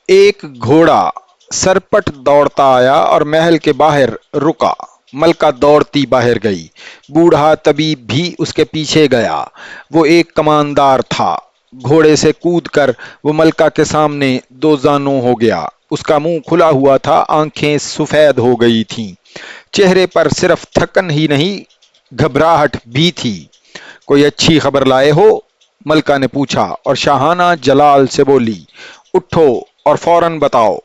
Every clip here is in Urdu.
ایک گھوڑا سرپٹ دوڑتا آیا اور محل کے باہر رکا۔ ملکہ دوڑتی باہر گئی، بوڑھا طبیب بھی اس کے پیچھے گیا۔ وہ ایک کماندار تھا۔ گھوڑے سے کود کر وہ ملکہ کے سامنے دو زانوں ہو گیا۔ اس کا منہ کھلا ہوا تھا، آنکھیں سفید ہو گئی تھیں، چہرے پر صرف تھکن ہی نہیں گھبراہٹ بھی تھی۔ کوئی اچھی خبر لائے ہو؟ ملکہ نے پوچھا اور شاہانہ جلال سے بولی، اٹھو اور فوراً بتاؤ۔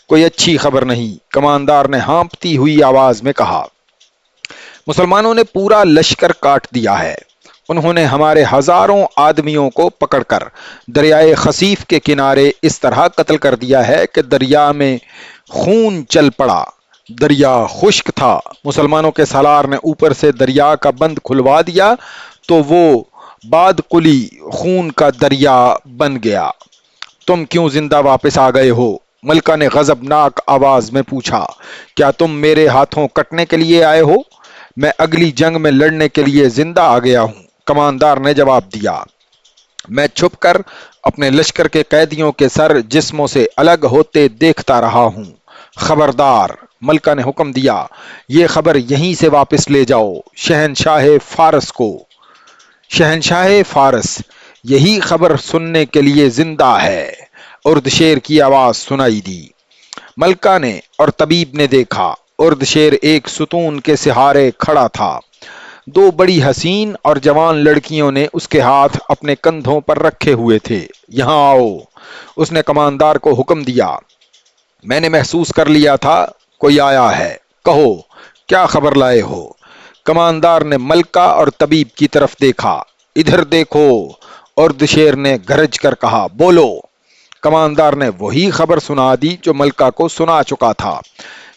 کوئی اچھی خبر نہیں، کماندار نے ہانپتی ہوئی آواز میں کہا۔ مسلمانوں نے پورا لشکر کاٹ دیا ہے۔ انہوں نے ہمارے ہزاروں آدمیوں کو پکڑ کر دریائے خصیف کے کنارے اس طرح قتل کر دیا ہے کہ دریا میں خون چل پڑا۔ دریا خشک تھا۔ مسلمانوں کے سالار نے اوپر سے دریا کا بند کھلوا دیا تو وہ باد قلی خون کا دریا بن گیا۔ تم کیوں زندہ واپس آ گئے ہو؟ ملکہ نے غضبناک آواز میں پوچھا۔ کیا تم میرے ہاتھوں کٹنے کے لیے آئے ہو؟ میں اگلی جنگ میں لڑنے کے لیے زندہ آ گیا ہوں، کماندار نے جواب دیا۔ میں چھپ کر اپنے لشکر کے قیدیوں کے سر جسموں سے الگ ہوتے دیکھتا رہا ہوں۔ خبردار، ملکہ نے حکم دیا، یہ خبر یہیں سے واپس لے جاؤ شہنشاہ فارس کو۔ شہنشاہ فارس یہی خبر سننے کے لیے زندہ ہے، اردشیر کی آواز سنائی دی۔ ملکہ نے اور طبیب نے دیکھا، اردشیر ایک ستون کے سہارے کھڑا تھا۔ دو بڑی حسین اور جوان لڑکیوں نے اس کے ہاتھ اپنے کندھوں پر رکھے ہوئے تھے۔ یہاں آؤ، اس نے کماندار کو حکم دیا۔ میں نے محسوس کر لیا تھا کوئی آیا ہے، کہو کیا خبر لائے ہو؟ کماندار نے ملکہ اور طبیب کی طرف دیکھا۔ ادھر دیکھو، اردشیر نے گرج کر کہا، بولو۔ کماندار نے وہی خبر سنا دی جو ملکہ کو سنا چکا تھا۔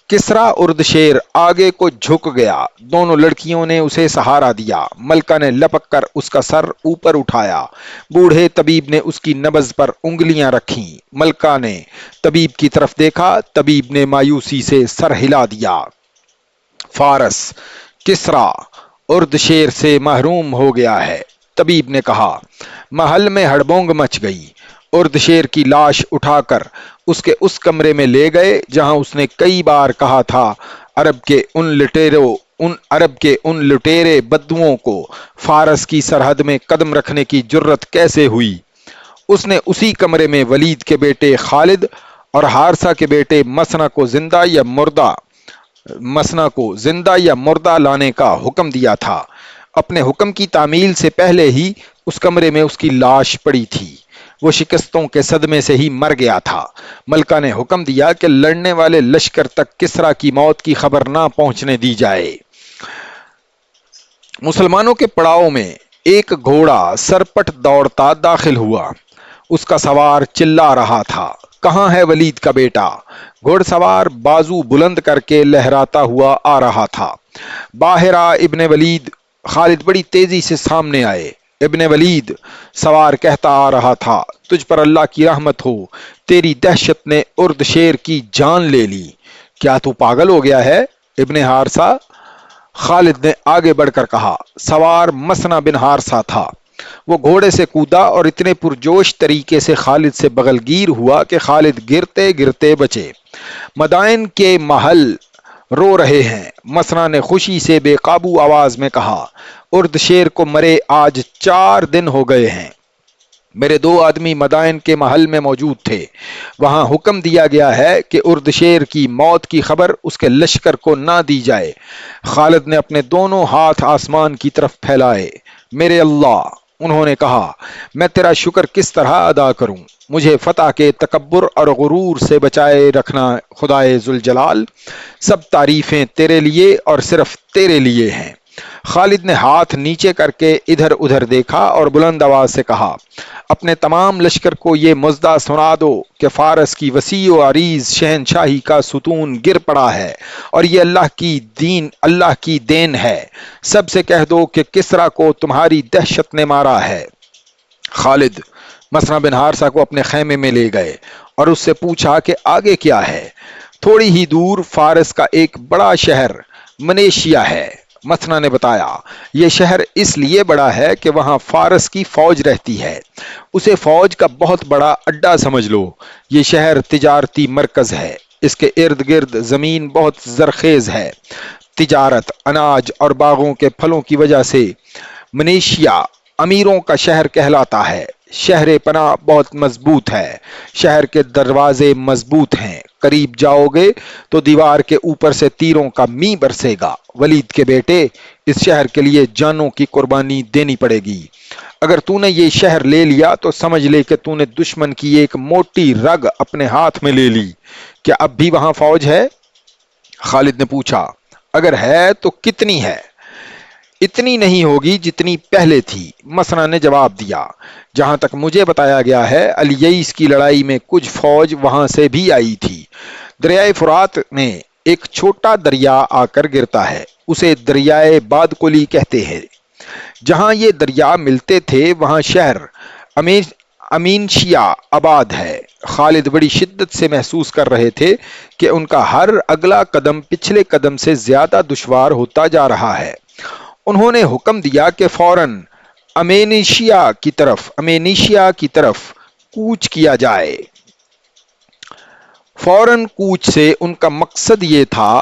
کسرا اردشیر آگے کو جھک گیا، دونوں لڑکیوں نے اسے سہارا دیا۔ ملکہ نے لپک کر اس کا سر اوپر اٹھایا، بوڑھے طبیب نے اس کی نبض پر انگلیاں رکھیں۔ ملکہ نے طبیب کی طرف دیکھا، طبیب نے مایوسی سے سر ہلا دیا۔ فارس کسرا اردشیر سے محروم ہو گیا ہے، طبیب نے کہا۔ محل میں ہڑبونگ مچ گئی۔ اردشیر کی لاش اٹھا کر اس کے اس کمرے میں لے گئے جہاں اس نے کئی بار کہا تھا عرب کے ان لٹیرے بدوؤں کو فارس کی سرحد میں قدم رکھنے کی جرت کیسے ہوئی۔ اس نے اسی کمرے میں ولید کے بیٹے خالد اور حارثہ کے بیٹے مسنہ کو زندہ یا مردہ لانے کا حکم دیا تھا۔ اپنے حکم کی تعمیل سے پہلے ہی اس کمرے میں اس کی لاش پڑی تھی۔ وہ شکستوں کے صدمے سے ہی مر گیا تھا۔ ملکہ نے حکم دیا کہ لڑنے والے لشکر تک کسرا کی موت کی خبر نہ پہنچنے دی جائے۔ مسلمانوں کے پڑاؤ میں ایک گھوڑا سرپٹ دوڑتا داخل ہوا۔ اس کا سوار چلا رہا تھا، کہاں ہے ولید کا بیٹا؟ گھوڑ سوار بازو بلند کر کے لہراتا ہوا آ رہا تھا۔ باہر آ ابن ولید۔ خالد بڑی تیزی سے سامنے آئے۔ ابن ولید، سوار کہتا آ رہا تھا، تجھ پر اللہ کی رحمت ہو، تیری دہشت نے اردشیر کی جان لے لی۔ کیا تو پاگل ہو گیا ہے ابن حارثہ؟ خالد نے آگے بڑھ کر کہا۔ سوار مسنہ بن حارثہ تھا۔ وہ گھوڑے سے کودا اور اتنے پرجوش طریقے سے خالد سے بغلگیر ہوا کہ خالد گرتے گرتے بچے۔ مدائن کے محل رو رہے ہیں، مسنہ نے خوشی سے بے قابو آواز میں کہا۔ اردشیر کو مرے آج 4 دن ہو گئے ہیں۔ میرے 2 آدمی مدائن کے محل میں موجود تھے۔ وہاں حکم دیا گیا ہے کہ اردشیر کی موت کی خبر اس کے لشکر کو نہ دی جائے۔ خالد نے اپنے دونوں ہاتھ آسمان کی طرف پھیلائے۔ میرے اللہ، انہوں نے کہا، میں تیرا شکر کس طرح ادا کروں؟ مجھے فتح کے تکبر اور غرور سے بچائے رکھنا خدائے ذوالجلال۔ سب تعریفیں تیرے لیے اور صرف تیرے لیے ہیں۔ خالد نے ہاتھ نیچے کر کے ادھر ادھر دیکھا اور بلند آواز سے کہا، اپنے تمام لشکر کو یہ مژدہ سنا دو کہ فارس کی وسیع و عریض شہنشاہی کا ستون گر پڑا ہے اور یہ اللہ کی دین ہے۔ سب سے کہہ دو کہ کسرا کو تمہاری دہشت نے مارا ہے۔ خالد مسنہ بن حارثہ کو اپنے خیمے میں لے گئے اور اس سے پوچھا کہ آگے کیا ہے۔ تھوڑی ہی دور فارس کا ایک بڑا شہر منیشیا ہے، مثنہ نے بتایا یہ شہر اس لیے بڑا ہے کہ وہاں فارس کی فوج رہتی ہے، اسے فوج کا بہت بڑا اڈا سمجھ لو۔ یہ شہر تجارتی مرکز ہے، اس کے ارد گرد زمین بہت زرخیز ہے، تجارت، اناج اور باغوں کے پھلوں کی وجہ سے منیشیا امیروں کا شہر کہلاتا ہے۔ شہر پناہ بہت مضبوط ہے، شہر کے دروازے مضبوط ہیں، قریب جاؤ گے تو دیوار کے اوپر سے تیروں کا می برسے گا۔ ولید کے بیٹے، اس شہر کے لیے جانوں کی قربانی دینی پڑے گی۔ اگر تو نے یہ شہر لے لیا تو سمجھ لے کہ تو نے دشمن کی ایک موٹی رگ اپنے ہاتھ میں لے لی۔ کیا اب بھی وہاں فوج ہے؟ خالد نے پوچھا۔ اگر ہے تو کتنی ہے؟ اتنی نہیں ہوگی جتنی پہلے تھی، مثنہ نے جواب دیا۔ جہاں تک مجھے بتایا گیا ہے الیئیس کی لڑائی میں کچھ فوج وہاں سے بھی آئی تھی۔ دریائے فرات میں ایک چھوٹا دریا آ کر گرتا ہے، اسے دریائے بادکلی کہتے ہیں۔ جہاں یہ دریا ملتے تھے وہاں شہر امینشیا آباد ہے۔ خالد بڑی شدت سے محسوس کر رہے تھے کہ ان کا ہر اگلا قدم پچھلے قدم سے زیادہ دشوار ہوتا جا رہا ہے۔ انہوں نے حکم دیا کہ فوراً امینیشیا کی طرف کوچ کیا جائے۔ فوراً کوچ سے ان کا مقصد یہ تھا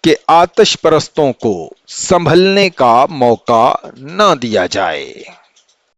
کہ آتش پرستوں کو سنبھلنے کا موقع نہ دیا جائے۔